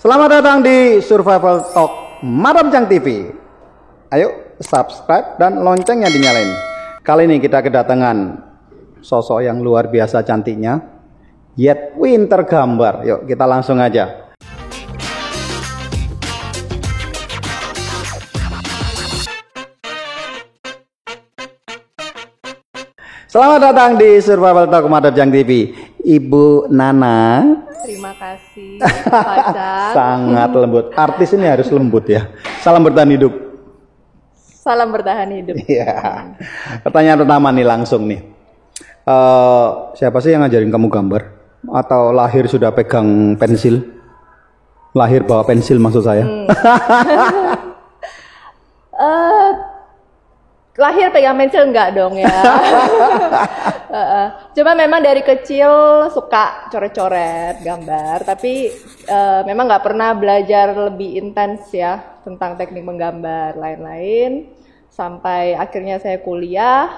Selamat datang di Survival Talk Madam Chang TV. Ayo subscribe dan loncengnya dinyalain. Kali ini kita kedatangan sosok yang luar biasa cantiknya, yet winter gambar. Yuk kita langsung aja. Selamat datang di Survival Talk Madam Chang TV, Ibu Nana. Terima kasih, Pacar. Sangat lembut. Artis ini harus lembut ya. Salam bertahan hidup. Salam bertahan hidup. Iya. Pertanyaan pertama nih langsung nih. Siapa sih yang ngajarin kamu gambar? Atau lahir sudah pegang pensil? Lahir bawa pensil maksud saya. Lahir pegang pensil enggak dong ya. Cuma memang dari kecil suka coret-coret gambar, tapi memang nggak pernah belajar lebih intens ya tentang teknik menggambar lain-lain. Sampai akhirnya saya kuliah,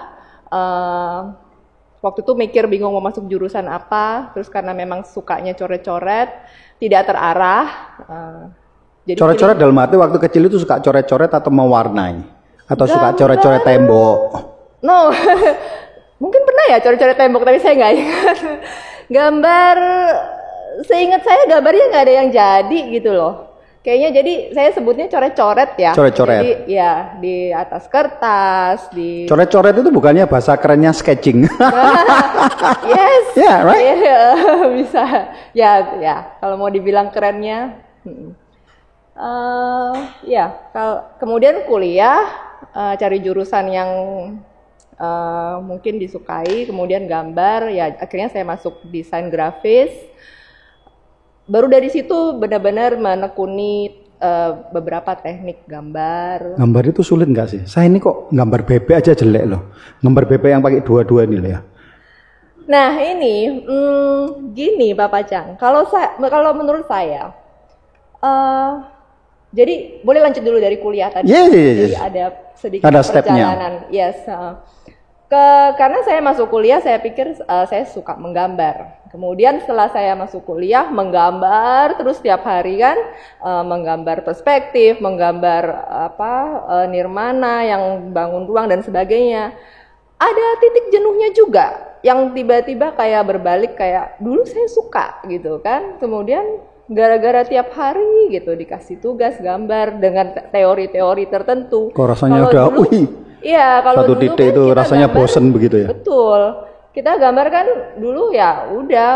waktu itu mikir bingung mau masuk jurusan apa, terus karena memang sukanya coret-coret, tidak terarah. Jadi coret-coret dalam arti waktu kecil itu suka coret-coret atau mewarnai? Atau suka coret-coret tembok? No, mungkin pernah ya coret-coret tembok, tapi saya nggak ingat. Gambar, seingat saya gambarnya nggak ada yang jadi gitu loh. Kayaknya jadi saya sebutnya coret-coret ya. Coret-coret. Jadi ya di atas kertas, di. Coret-coret itu bukannya bahasa kerennya sketching? Yes. Yeah, right. Bisa. Ya. Kalau mau dibilang kerennya. Kemudian kuliah. Cari jurusan yang mungkin disukai, kemudian gambar, ya akhirnya saya masuk desain grafis. Baru dari situ benar-benar menekuni beberapa teknik gambar. Gambar itu sulit nggak sih? Saya ini kok gambar bebek aja jelek loh. Gambar bebek yang pakai dua-dua ini loh ya. Nah ini, gini Bapak Chang, kalau menurut saya, jadi boleh lanjut dulu dari kuliah tadi. Jadi ada sedikit perjalanan. Yes. Karena saya masuk kuliah, saya pikir saya suka menggambar. Kemudian setelah saya masuk kuliah, menggambar terus setiap hari kan, menggambar perspektif, menggambar nirmana yang bangun ruang dan sebagainya. Ada titik jenuhnya juga, yang tiba-tiba kayak berbalik kayak dulu saya suka gitu kan, kemudian gara-gara tiap hari gitu dikasih tugas gambar dengan teori-teori tertentu. Kok rasanya udah, iya, kalau satu dulu titik kan itu rasanya gambar, bosen begitu ya. Betul. Kita gambar kan dulu ya udah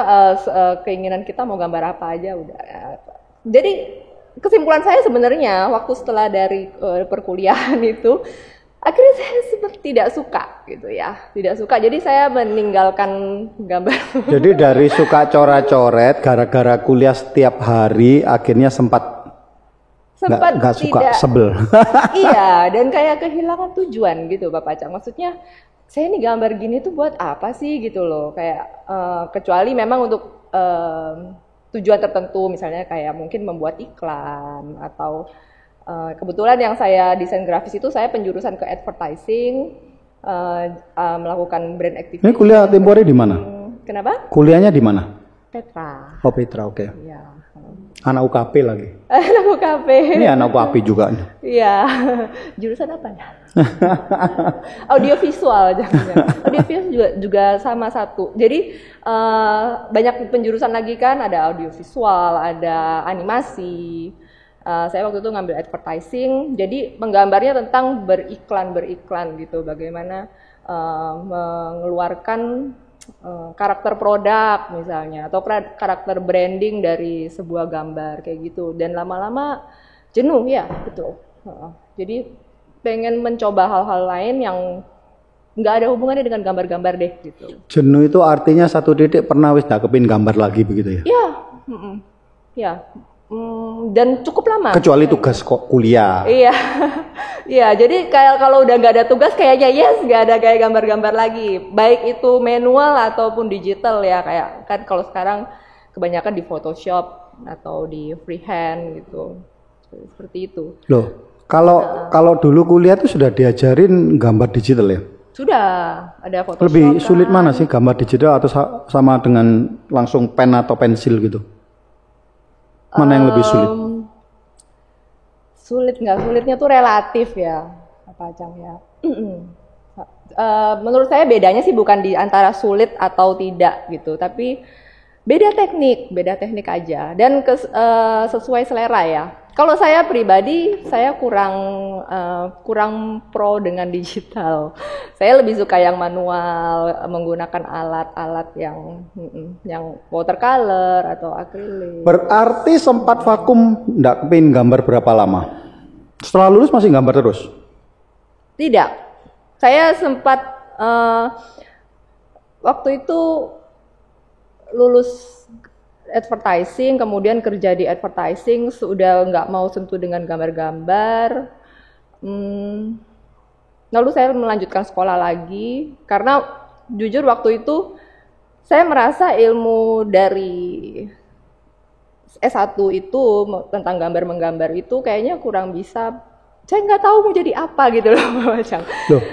keinginan kita mau gambar apa aja udah. Jadi kesimpulan saya sebenarnya waktu setelah dari perkuliahan itu akhirnya saya tidak suka gitu ya, tidak suka. Jadi saya meninggalkan gambar. Jadi dari suka coret-coret, gara-gara kuliah setiap hari, akhirnya sempat nggak suka, sebel. Iya, dan kayak kehilangan tujuan gitu Bapak Chang. Maksudnya saya ini gambar gini tuh buat apa sih gitu loh? Kayak kecuali memang untuk tujuan tertentu, misalnya kayak mungkin membuat iklan atau kebetulan yang saya desain grafis itu saya penjurusan ke advertising, melakukan brand activity. Ini kuliah tempornya di mana? Kenapa? Kuliahnya di mana? Petra. Oh Petra, oke. Iya. Anak UKP lagi. Anak UKP. Ini anak UKP juga. Iya. Jurusan apa ya? Audiovisual jangan. Audiovisual juga sama satu. Jadi banyak penjurusan lagi kan, ada audiovisual, ada animasi. Saya waktu itu ngambil advertising, jadi menggambarnya tentang beriklan gitu, bagaimana mengeluarkan karakter produk misalnya, atau karakter branding dari sebuah gambar kayak gitu. Dan lama-lama jenuh ya, betul. Jadi pengen mencoba hal-hal lain yang nggak ada hubungannya dengan gambar-gambar deh gitu. Jenuh itu artinya satu titik pernah wis nggak kepin gambar lagi begitu ya? Iya, ya. Dan cukup lama. Kecuali tugas kok kuliah. Iya, iya. Jadi kalau udah nggak ada tugas, kayaknya nggak ada kayak gambar-gambar lagi. Baik itu manual ataupun digital ya. Kayak kan kalau sekarang kebanyakan di Photoshop atau di freehand gitu. Seperti itu. Loh, kalau dulu kuliah tuh sudah diajarin gambar digital ya? Sudah ada Photoshop. Lebih sulit mana sih gambar digital atau sama dengan langsung pen atau pensil gitu? Mana yang lebih sulit? Sulitnya tuh relatif ya, Pak Acang ya. Menurut saya bedanya sih bukan di antara sulit atau tidak gitu, tapi beda teknik aja dan sesuai selera ya. Kalau saya pribadi, saya kurang pro dengan digital. Saya lebih suka yang manual, menggunakan alat-alat yang watercolor atau akrilik. Berarti sempat vakum, nggak kepin gambar berapa lama? Setelah lulus masih gambar terus? Tidak, saya sempat waktu itu lulus advertising, kemudian kerja di advertising, sudah nggak mau sentuh dengan gambar-gambar. Lalu saya melanjutkan sekolah lagi, karena jujur waktu itu saya merasa ilmu dari S1 itu tentang gambar-menggambar itu kayaknya kurang bisa. Saya nggak tahu mau jadi apa gitu loh, macam.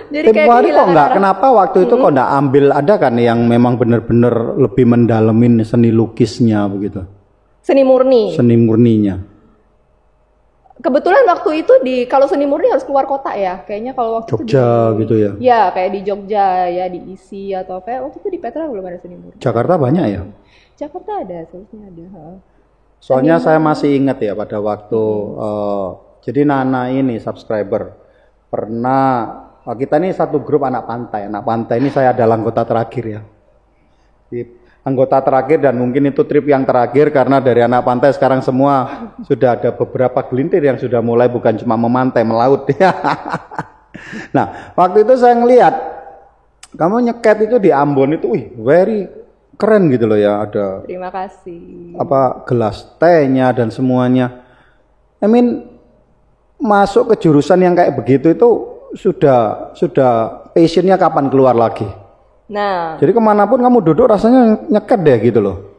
Jadi kayak kok nggak? Kenapa waktu itu kok nggak ambil? Ada kan yang memang benar-benar lebih mendalemin seni lukisnya begitu? Seni murni. Seni murninya. Kebetulan waktu itu kalau seni murni harus keluar kota ya, kayaknya kalau waktu Jogja itu gitu ya? Ya kayak di Jogja ya, di ISI atau kayak waktu itu di Petra belum ada seni murni. Jakarta banyak ya? Jakarta ada, seharusnya ada. Soalnya saya masih ingat ya pada waktu jadi Nana ini subscriber pernah, kita ini satu grup anak pantai ini saya adalah anggota terakhir ya, anggota terakhir dan mungkin itu trip yang terakhir karena dari anak pantai sekarang semua sudah ada beberapa gelintir yang sudah mulai bukan cuma memantai, melaut ya. Nah waktu itu saya ngelihat kamu nyeket itu di Ambon itu, very keren gitu loh ya, ada. Terima kasih. Gelas tehnya dan semuanya. Masuk ke jurusan yang kayak begitu itu sudah passionnya kapan keluar lagi? Nah. Jadi kemanapun kamu duduk rasanya nyeket deh gitu loh.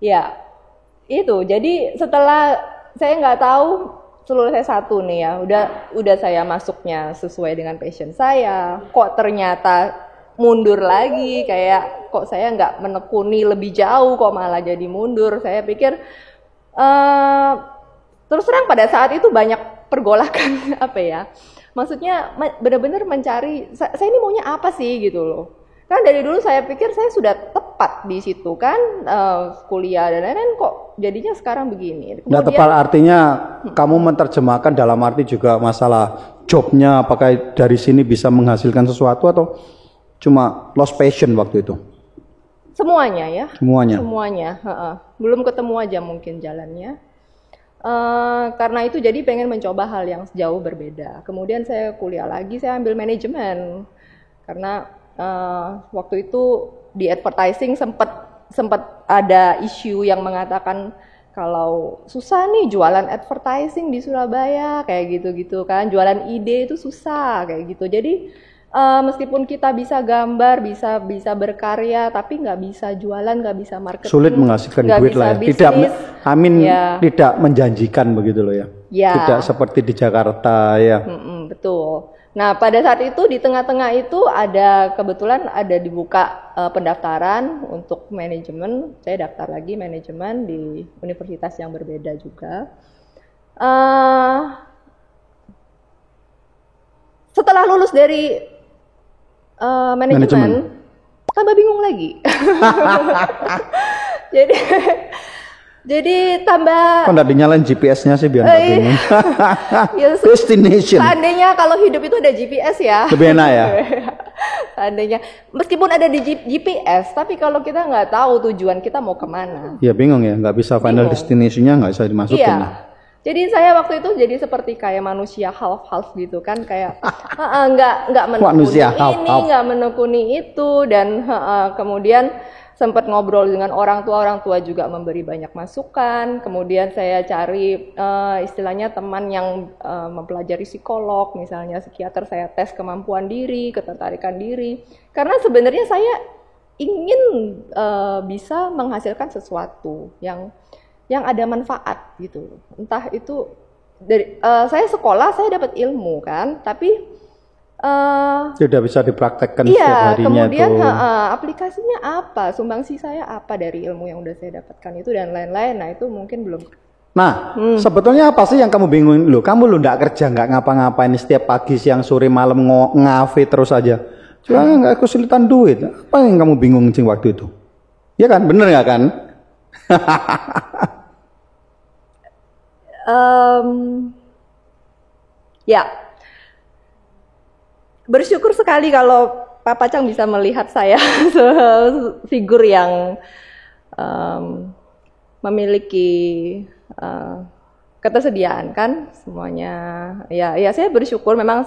Ya, itu. Jadi setelah saya nggak tahu seluruh S1 nih ya, udah saya masuknya sesuai dengan passion saya. Kok ternyata mundur lagi, kayak kok saya nggak menekuni lebih jauh, kok malah jadi mundur. Saya pikir terus terang pada saat itu banyak pergolakan maksudnya benar-benar mencari saya ini maunya apa sih gitu loh. Kan dari dulu saya pikir saya sudah tepat di situ kan, kuliah dan lain-lain, kok jadinya sekarang begini. Nggak tepat artinya kamu menerjemahkan dalam arti juga masalah jobnya, apakah dari sini bisa menghasilkan sesuatu atau cuma lost passion waktu itu? Semuanya ya. Semuanya. Belum ketemu aja mungkin jalannya. Karena itu jadi pengen mencoba hal yang jauh berbeda. Kemudian saya kuliah lagi, saya ambil manajemen karena waktu itu di advertising sempat ada isu yang mengatakan kalau susah nih jualan advertising di Surabaya kayak gitu-gitu kan, jualan ide itu susah kayak gitu. Jadi meskipun kita bisa gambar, bisa berkarya, tapi nggak bisa jualan, nggak bisa marketing, sulit menghasilkan duit lah ya. Tidak menjanjikan begitu loh ya. Tidak seperti di Jakarta ya. Betul. Nah pada saat itu di tengah-tengah itu kebetulan ada dibuka pendaftaran untuk manajemen. Saya daftar lagi manajemen di universitas yang berbeda juga. Setelah lulus dari manajemen, tambah bingung lagi. jadi tambah. Kok nggak dinyalain GPS-nya sih biar nggak bingung? Destination. Seandainya kalau hidup itu ada GPS ya. Lebih enak ya. Seandainya, meskipun ada di GPS, tapi kalau kita nggak tahu tujuan kita mau kemana. Ya bingung ya, nggak bisa final destination-nya nggak bisa dimasukin. Iya. Jadi saya waktu itu jadi seperti kayak manusia half gitu kan, kayak nggak menekuni ini, nggak menekuni itu, dan kemudian sempat ngobrol dengan orang tua juga memberi banyak masukan. Kemudian saya cari istilahnya teman yang mempelajari psikolog, misalnya psikiater, saya tes kemampuan diri, ketertarikan diri. Karena sebenarnya saya ingin bisa menghasilkan sesuatu yang ada manfaat gitu. Entah itu dari saya sekolah, saya dapat ilmu kan, tapi sudah bisa dipraktekkan setiap harinya. Kemudian aplikasinya apa, sumbangsi saya apa dari ilmu yang udah saya dapatkan itu dan lain-lain. Nah itu mungkin belum Nah, sebetulnya apa sih yang kamu bingungin? Kamu nggak kerja, nggak ngapa-ngapain setiap pagi, siang, sore, malam ngafe terus aja. Cuma nggak kesulitan duit. Apa yang kamu bingung cing waktu itu? Ya kan, bener nggak kan? Ya, bersyukur sekali kalau Pak Pacang bisa melihat saya figur yang memiliki ketersediaan kan semuanya. Ya saya bersyukur memang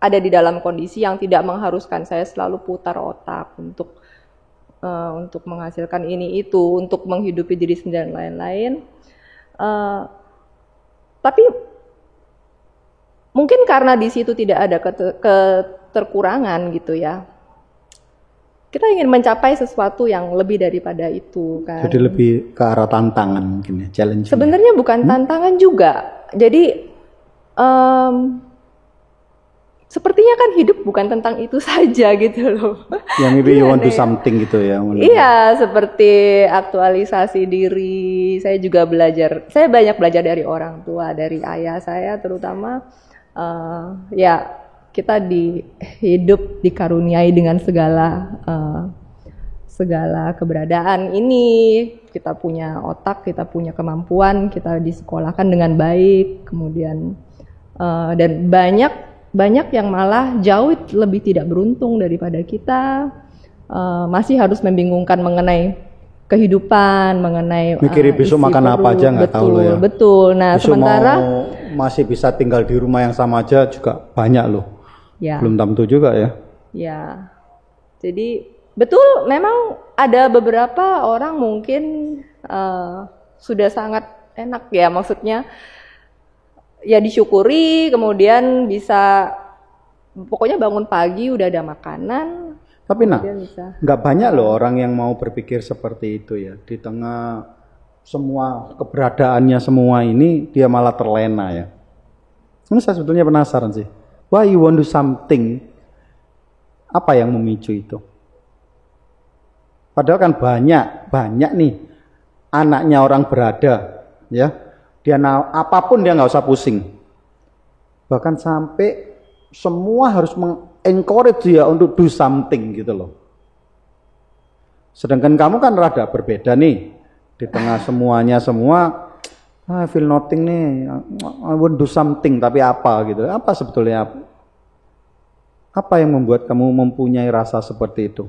ada di dalam kondisi yang tidak mengharuskan saya selalu putar otak untuk menghasilkan ini itu, untuk menghidupi diri sendiri dan lain-lain. Tapi mungkin karena di situ tidak ada keterkurangan gitu ya. Kita ingin mencapai sesuatu yang lebih daripada itu kan. Jadi lebih ke arah tantangan mungkin ya, challenge. Sebenarnya bukan tantangan juga. Jadi sepertinya kan hidup bukan tentang itu saja gitu loh. Ya maybe you want to do something gitu ya. Iya, seperti aktualisasi diri. Saya juga belajar. Saya banyak belajar dari orang tua, dari ayah saya terutama. Ya. Kita hidup dikaruniai dengan segala keberadaan ini. Kita punya otak, kita punya kemampuan, kita disekolahkan dengan baik, kemudian dan banyak yang malah jauh lebih tidak beruntung daripada kita, masih harus membingungkan mengenai kehidupan, mengenai mikirin besok makan apa aja nggak tahu loh ya. Betul. Nah, besok sementara masih bisa tinggal di rumah yang sama aja juga banyak loh. Ya. Belum tentu juga ya. Ya, jadi betul memang ada beberapa orang mungkin sudah sangat enak ya, maksudnya ya disyukuri, kemudian bisa pokoknya bangun pagi udah ada makanan. Tapi nggak banyak loh orang yang mau berpikir seperti itu ya, di tengah semua keberadaannya semua ini dia malah terlena ya. Ini saya sebetulnya penasaran sih. Why you want to do something? Apa yang memicu itu? Padahal kan banyak nih anaknya orang berada, ya. Dia apapun dia nggak usah pusing. Bahkan sampai semua harus encourage dia untuk do something gitu loh. Sedangkan kamu kan rada berbeda nih. Di tengah semuanya I feel nothing nih, I want do something, tapi apa gitu. Apa sebetulnya? Apa yang membuat kamu mempunyai rasa seperti itu?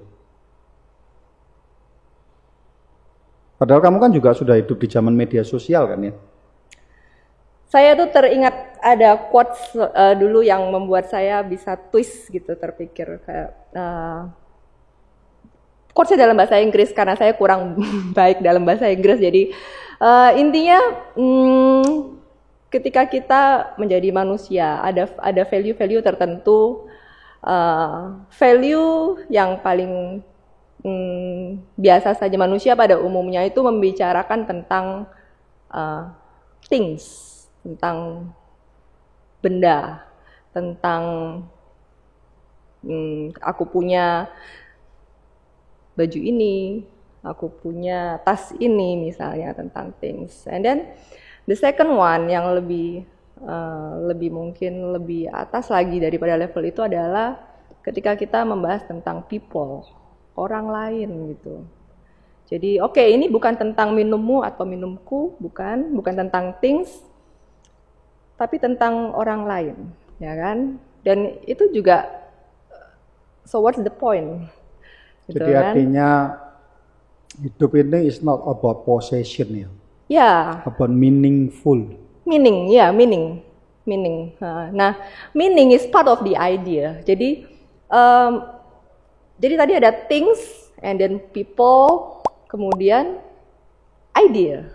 Padahal kamu kan juga sudah hidup di zaman media sosial kan ya? Saya tuh teringat ada quotes dulu yang membuat saya bisa twist gitu, terpikir kayak quotesnya dalam bahasa Inggris karena saya kurang baik dalam bahasa Inggris. Jadi intinya ketika kita menjadi manusia ada value-value tertentu, value yang paling biasa saja manusia pada umumnya itu membicarakan tentang things, tentang benda, tentang aku punya baju ini, aku punya tas ini misalnya, tentang things. And then the second one yang lebih mungkin lebih atas lagi daripada level itu adalah ketika kita membahas tentang people, orang lain gitu. Jadi oke, ini bukan tentang minummu atau minumku, bukan tentang things, tapi tentang orang lain, ya kan? Dan itu juga, so what's the point? Gitu. Jadi kan? Artinya hidup ini is not about possession ya. Ya. About meaningful. Meaning. Nah, meaning is part of the idea. Jadi tadi ada things, and then people, kemudian idea.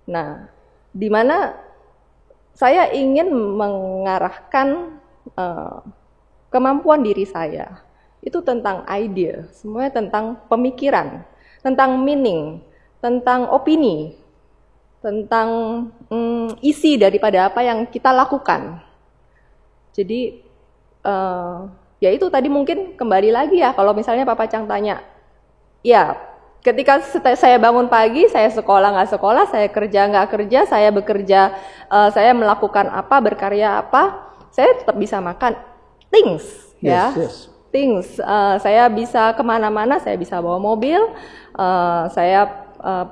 Nah, di mana saya ingin mengarahkan kemampuan diri saya itu tentang idea, semuanya tentang pemikiran, tentang meaning, tentang opini, tentang isi daripada apa yang kita lakukan. Jadi ya itu tadi mungkin kembali lagi ya, kalau misalnya Pak Pacang tanya, ya ketika saya bangun pagi, saya sekolah nggak sekolah, saya kerja nggak kerja, saya bekerja, saya melakukan apa, berkarya apa, saya tetap bisa makan. Things, ya. Yes. Things. Saya bisa kemana-mana, saya bisa bawa mobil, saya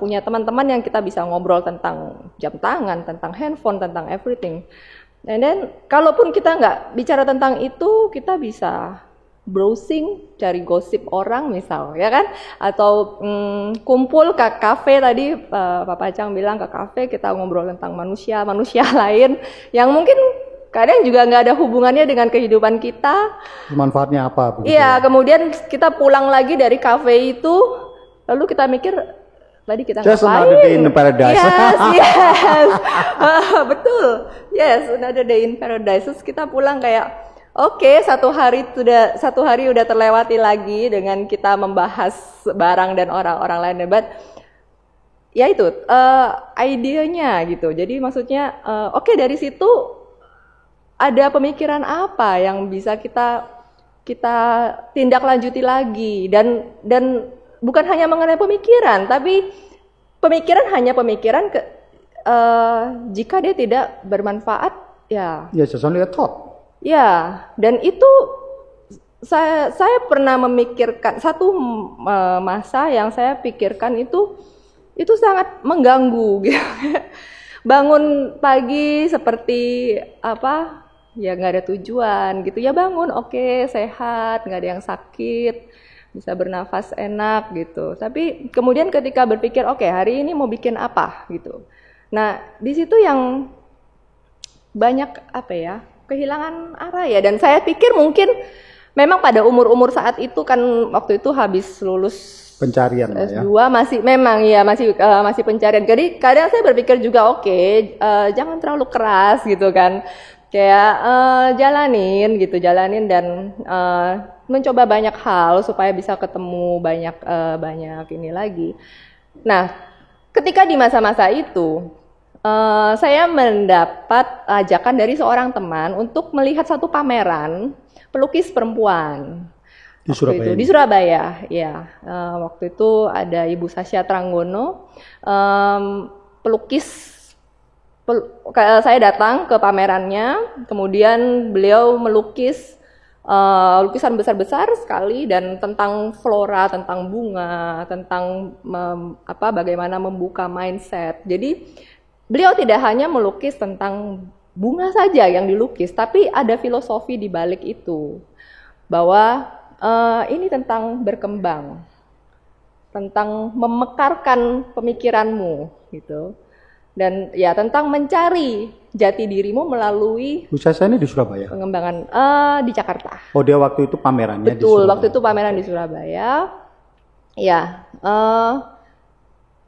punya teman-teman yang kita bisa ngobrol tentang jam tangan, tentang handphone, tentang everything. And then, kalaupun kita nggak bicara tentang itu, kita bisa browsing, cari gosip orang misal, ya kan? Atau kumpul ke kafe tadi, Pak Pacang bilang ke kafe, kita ngobrol tentang manusia lain yang mungkin kadang juga nggak ada hubungannya dengan kehidupan kita. Manfaatnya apa? Iya, kemudian kita pulang lagi dari kafe itu, lalu kita mikir, tadi kita Just ngapain? another day in paradise. Yes. Betul. Yes, another day in paradise. Terus kita pulang kayak, oke, satu hari udah terlewati lagi dengan kita membahas barang dan orang-orang lain. But ya itu idenya gitu. Jadi maksudnya, oke, dari situ ada pemikiran apa yang bisa kita tindak lanjuti lagi, dan bukan hanya mengenai pemikiran, tapi pemikiran hanya pemikiran jika dia tidak bermanfaat, ya. Ya, just only a thought. Ya, dan itu saya pernah memikirkan satu masa yang saya pikirkan itu sangat mengganggu gitu. Bangun pagi seperti apa? Ya nggak ada tujuan gitu. Ya bangun, oke, sehat, nggak ada yang sakit, bisa bernafas enak gitu. Tapi kemudian ketika berpikir, oke, hari ini mau bikin apa gitu. Nah, di situ yang banyak apa ya? Kehilangan arah ya. Dan saya pikir mungkin memang pada umur-umur saat itu kan, waktu itu habis lulus pencarian S2 ya. masih pencarian. Jadi kadang saya berpikir juga jangan terlalu keras gitu kan. Kayak jalanin dan mencoba banyak hal supaya bisa ketemu banyak ini lagi. Nah, ketika di masa-masa itu saya mendapat ajakan dari seorang teman untuk melihat satu pameran pelukis perempuan di Surabaya. Ya, waktu itu ada Ibu Sasha Tranggono, pelukis. Saya datang ke pamerannya, kemudian beliau melukis lukisan besar-besar sekali dan tentang flora, tentang bunga, tentang bagaimana membuka mindset. Jadi beliau tidak hanya melukis tentang bunga saja yang dilukis, tapi ada filosofi di balik itu. Bahwa ini tentang berkembang, tentang memekarkan pemikiranmu gitu. Dan ya tentang mencari jati dirimu melalui usaha ini di Surabaya. Pengembangan di Jakarta. Oh, dia waktu itu pamerannya di Surabaya. Betul, waktu itu pameran di Surabaya. Ya,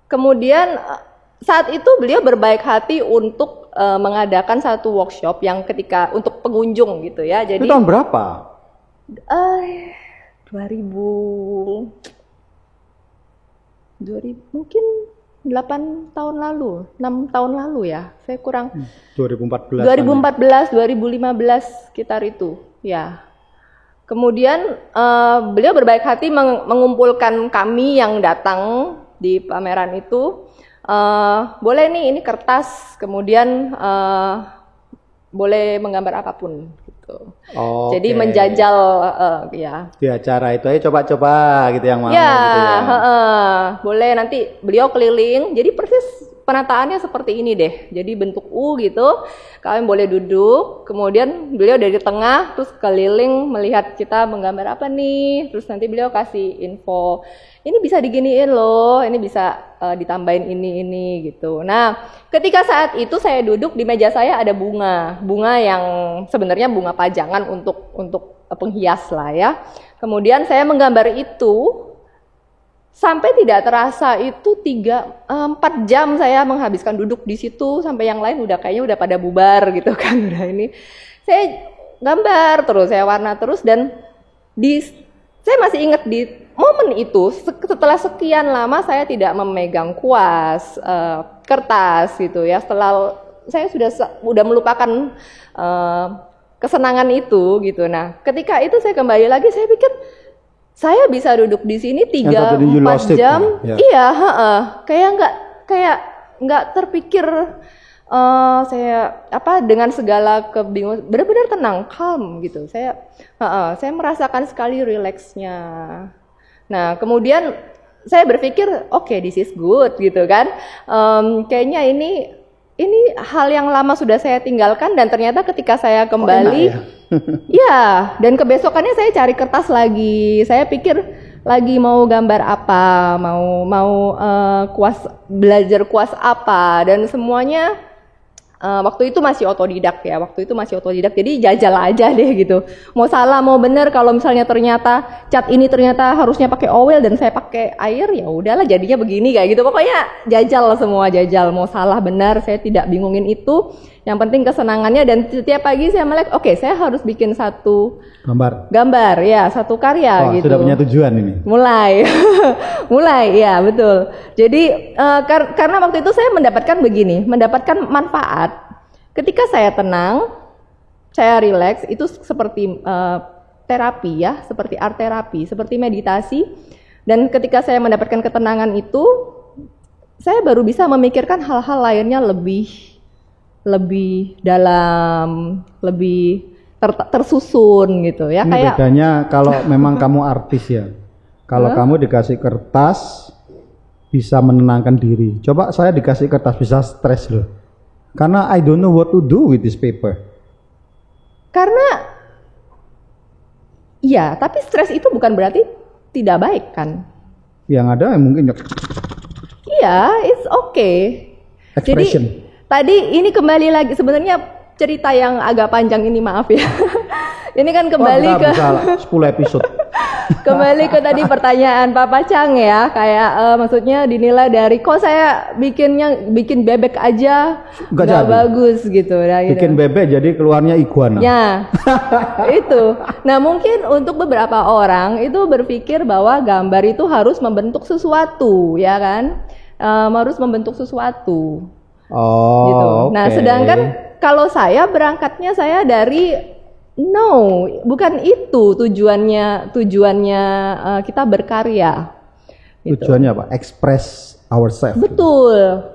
kemudian saat itu beliau berbaik hati untuk mengadakan satu workshop yang ketika untuk pengunjung gitu ya. Jadi itu tahun berapa? 2000 mungkin 8 tahun lalu, 6 tahun lalu ya, saya kurang. 2014, 2015 sekitar itu, ya. Kemudian beliau berbaik hati mengumpulkan kami yang datang di pameran itu. Boleh nih, ini kertas, kemudian boleh menggambar apapun. Jadi menjajal ya. Di acara itu aja coba-coba gitu yang mau ya, gitu ya. Boleh, nanti beliau keliling. Jadi persis penataannya seperti ini deh. Jadi bentuk U gitu. Kalian boleh duduk, kemudian beliau dari tengah terus keliling melihat kita menggambar apa nih. Terus nanti beliau kasih info. Ini bisa diginiin loh, ini bisa ditambahin ini gitu. Nah, ketika saat itu saya duduk, di meja saya ada bunga yang sebenarnya bunga pajangan untuk penghias lah ya. Kemudian saya menggambar itu sampai tidak terasa itu 4 jam saya menghabiskan duduk di situ, sampai yang lain kayaknya udah pada bubar gitu kan. Udah ini saya gambar terus, saya warna terus, dan saya masih ingat di momen itu, setelah sekian lama saya tidak memegang kuas, kertas gitu ya. Setelah saya sudah melupakan kesenangan itu gitu. Nah, ketika itu saya kembali lagi, saya pikir saya bisa duduk di sini 3-4 jam. Ya. Iya, kayak nggak terpikir saya dengan segala kebingungan, benar-benar tenang, calm gitu. Saya merasakan sekali rileksnya. Nah, kemudian saya berpikir, oke, this is good gitu kan. Kayaknya ini hal yang lama sudah saya tinggalkan, dan ternyata ketika saya kembali, ya, dan kebesokannya saya cari kertas lagi. Saya pikir lagi mau gambar apa, mau belajar kuas apa, dan semuanya waktu itu masih otodidak ya. Jadi jajal aja deh gitu. Mau salah mau benar, kalau misalnya ternyata cat ini ternyata harusnya pakai oil dan saya pakai air, ya udahlah jadinya begini kayak gitu. Pokoknya jajal semua, mau salah benar saya tidak bingungin itu. Yang penting kesenangannya, dan setiap pagi saya melek, oke, saya harus bikin satu gambar ya, satu karya gitu. Sudah punya tujuan ini. Mulai ya, betul. Jadi karena waktu itu saya mendapatkan manfaat. Ketika saya tenang, saya rileks, itu seperti terapi ya, seperti art terapi, seperti meditasi. Dan ketika saya mendapatkan ketenangan itu, saya baru bisa memikirkan hal-hal lainnya lebih dalam, lebih tersusun gitu ya. Ini kayak bedanya kalau memang kamu artis ya. Kalau kamu dikasih kertas bisa menenangkan diri. Coba saya dikasih kertas bisa stres loh. Karena I don't know what to do with this paper. Karena ya, tapi stres itu bukan berarti tidak baik kan? Yang ada mungkin iya, it's okay. Expression. Jadi tadi ini kembali lagi, sebenarnya cerita yang agak panjang ini, maaf ya. Ini kan kembali ke bisa 10 episode. Kembali ke tadi pertanyaan Papa Chang ya, kayak maksudnya dinilai dari kok saya bikin bebek aja nggak bagus gitu. Bikin bebek jadi keluarnya iguana. Ya, itu. Nah, mungkin untuk beberapa orang itu berpikir bahwa gambar itu harus membentuk sesuatu, ya kan? Harus membentuk sesuatu. Gitu. Nah, sedangkan kalau saya berangkatnya dari bukan itu tujuannya kita berkarya. Gitu. Tujuannya apa? Express ourselves. Betul.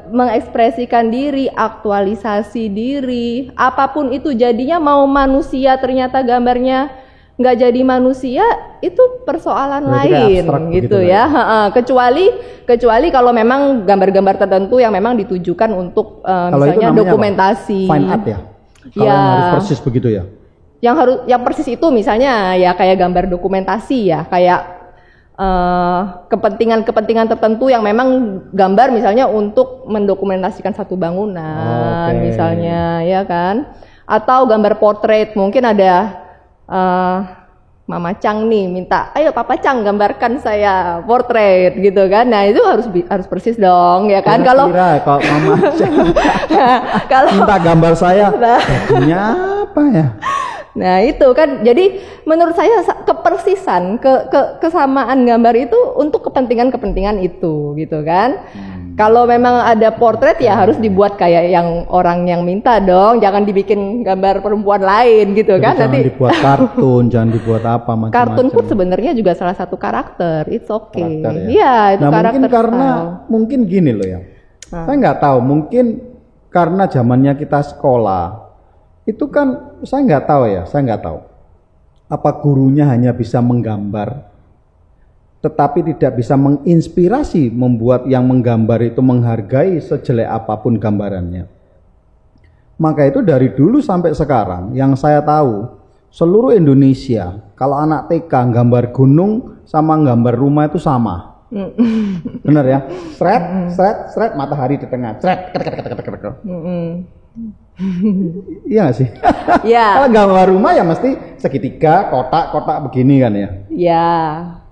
Mengekspresikan diri, aktualisasi diri, apapun itu jadinya, mau manusia ternyata gambarnya nggak jadi manusia, itu persoalan lain gitu ya. Kecuali kalau memang gambar-gambar tertentu yang memang ditujukan untuk misalnya dokumentasi. Fine art ya. Kalau yang harus persis begitu ya. Yang persis itu misalnya ya kayak gambar dokumentasi ya, kayak kepentingan tertentu yang memang gambar misalnya untuk mendokumentasikan satu bangunan misalnya, ya kan? Atau gambar portrait, mungkin ada Mama Chang nih minta, ayo Papa Chang gambarkan saya portrait gitu kan. Nah, itu harus persis dong, ya kan? Kalau Mama Chang minta gambar saya, bajunya apa ya? Nah, itu kan, jadi menurut saya kepersisan, kesamaan gambar itu untuk kepentingan itu gitu kan. Kalau memang ada portrait ya harus dibuat kayak yang orang yang minta dong, jangan dibikin gambar perempuan lain gitu. Jadi kan. Jangan dibuat kartun, jangan dibuat apa macam-macam. Kartun pun sebenarnya juga salah satu karakter, it's okay. Iya, itu karakter. Mungkin karena mungkin gini loh ya. Saya nggak tahu, mungkin karena zamannya kita sekolah itu kan saya nggak tahu apa gurunya hanya bisa menggambar tetapi tidak bisa menginspirasi, membuat yang menggambar itu menghargai sejelek apapun gambarannya. Maka itu dari dulu sampai sekarang yang saya tahu, seluruh Indonesia kalau anak TK gambar gunung sama gambar rumah itu sama. Benar ya? Sret, matahari di tengah. Sret. Iya gak sih? Iya. Kalau gambar rumah ya mesti segitiga, kotak begini kan ya? Iya.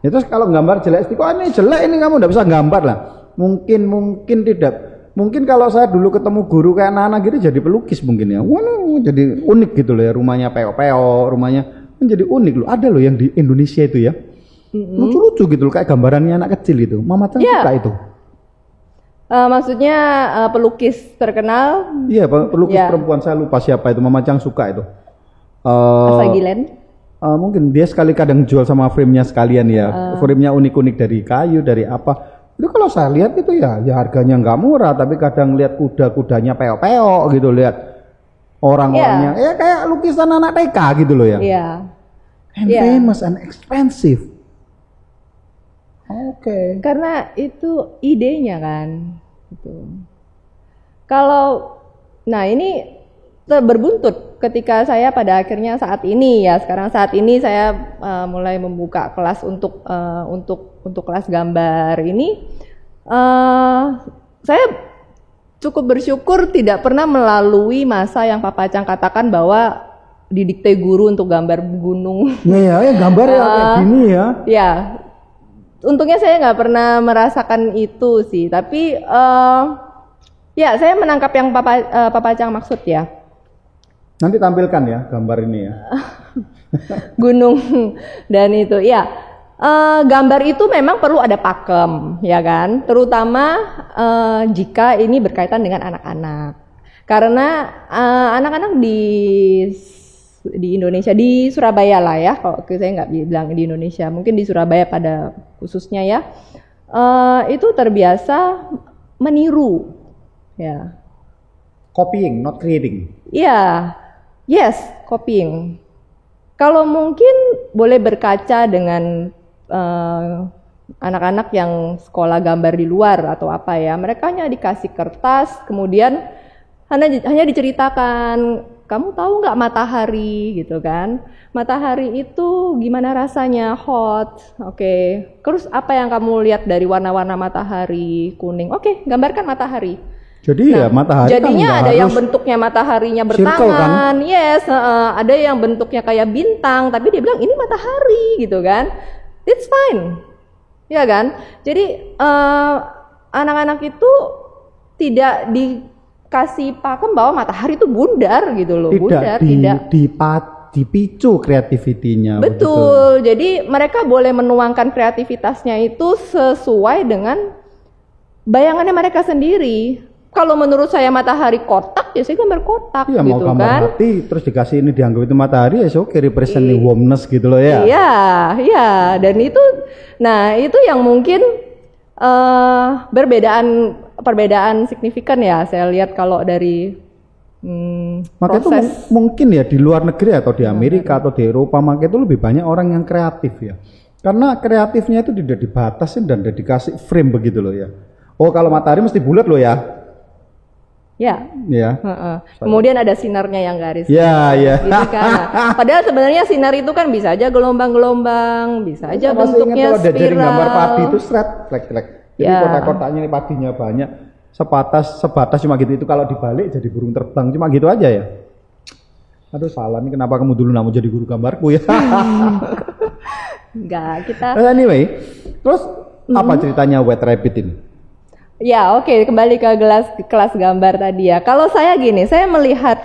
Ya, terus kalau gambar jelek, kok ini jelek ini kamu nggak bisa gambar lah. Mungkin tidak. Mungkin kalau saya dulu ketemu guru kayak Nana gitu jadi pelukis mungkin ya. Wah, jadi unik gitu loh ya, rumahnya peo-peo, rumahnya kan jadi unik loh. Ada loh yang di Indonesia itu ya. Lucu-lucu gitu loh, kayak gambarannya anak kecil itu. Mama Chang suka itu. Maksudnya pelukis terkenal? Iya, pelukis perempuan, saya lupa siapa itu. Mama Chang suka itu. Asa Gilen? mungkin dia sekali kadang jual sama frame-nya sekalian ya. Frame-nya unik-unik dari kayu, dari apa. Itu kalau saya lihat itu ya harganya nggak murah, tapi kadang lihat kuda-kudanya peok-peok gitu, lihat orang-orangnya ya kayak lukisan anak TK gitu loh ya. And famous and expensive. Oke. Karena itu idenya kan. Gitu. Kalau, nah ini berbuntut ketika saya pada akhirnya saat ini saya mulai membuka kelas untuk kelas gambar ini. Saya cukup bersyukur tidak pernah melalui masa yang Pak Pacang katakan bahwa didikte guru untuk gambar gunung. Ya gambar ya kayak gini ya. Ya, untungnya saya nggak pernah merasakan itu sih. Tapi ya saya menangkap yang Pak Pacang maksud ya. Nanti tampilkan ya gambar ini ya. Gunung dan itu ya. Gambar itu memang perlu ada pakem, ya kan? Terutama jika ini berkaitan dengan anak-anak. Karena anak-anak di Indonesia, di Surabaya lah ya, kalau saya nggak bilang di Indonesia, mungkin di Surabaya pada khususnya ya, itu terbiasa meniru, ya. Copying, not creating. Iya, yes, copying. Kalau mungkin boleh berkaca dengan anak-anak yang sekolah gambar di luar atau apa ya, mereka hanya dikasih kertas, kemudian hanya diceritakan, kamu tahu nggak matahari gitu kan? Matahari itu gimana rasanya, hot, oke. Terus apa yang kamu lihat dari warna-warna matahari, kuning, oke, gambarkan matahari. Jadi ya matahari jadinya kan ada yang bentuknya mataharinya bertangan, kan? Yes, ada yang bentuknya kayak bintang, tapi dia bilang ini matahari gitu kan? It's fine, ya kan? Jadi anak-anak itu tidak dikasih pakem bahwa matahari itu bundar gitu loh, tidak dipicu kreativitinya. Betul. Begitu. Jadi mereka boleh menuangkan kreativitasnya itu sesuai dengan bayangannya mereka sendiri. Kalau menurut saya matahari kotak, ya saya gambar kotak iya, gitu mau gambar kan. Hati, terus dikasih ini dianggap itu matahari, ya oke, representing warmness gitu loh ya. Iya, dan itu, nah itu yang mungkin perbedaan signifikan ya. Saya lihat kalau dari maka itu mungkin ya di luar negeri atau di Amerika atau di Eropa, maka itu lebih banyak orang yang kreatif ya. Karena kreatifnya itu tidak dibatasin dan tidak dikasih frame begitu loh ya. Oh kalau matahari mesti bulat loh ya. Ya. Kemudian ada sinarnya yang garis. Ya. Gitu kan. Nah, padahal sebenarnya sinar itu kan bisa aja gelombang-gelombang, bisa aja bentuknya spiral. Kalau dari gambar padi itu flek. Jadi kotak-kotaknya ini padinya banyak, sebatas cuma gitu. Itu kalau dibalik jadi burung terbang, cuma gitu aja ya. Aduh salah nih, kenapa kamu dulu nggak mau jadi guru gambarku ya? Enggak, kita. Anyway, terus apa ceritanya White Rabbit ini? Ya oke, kembali ke kelas gambar tadi ya. Kalau saya gini, saya melihat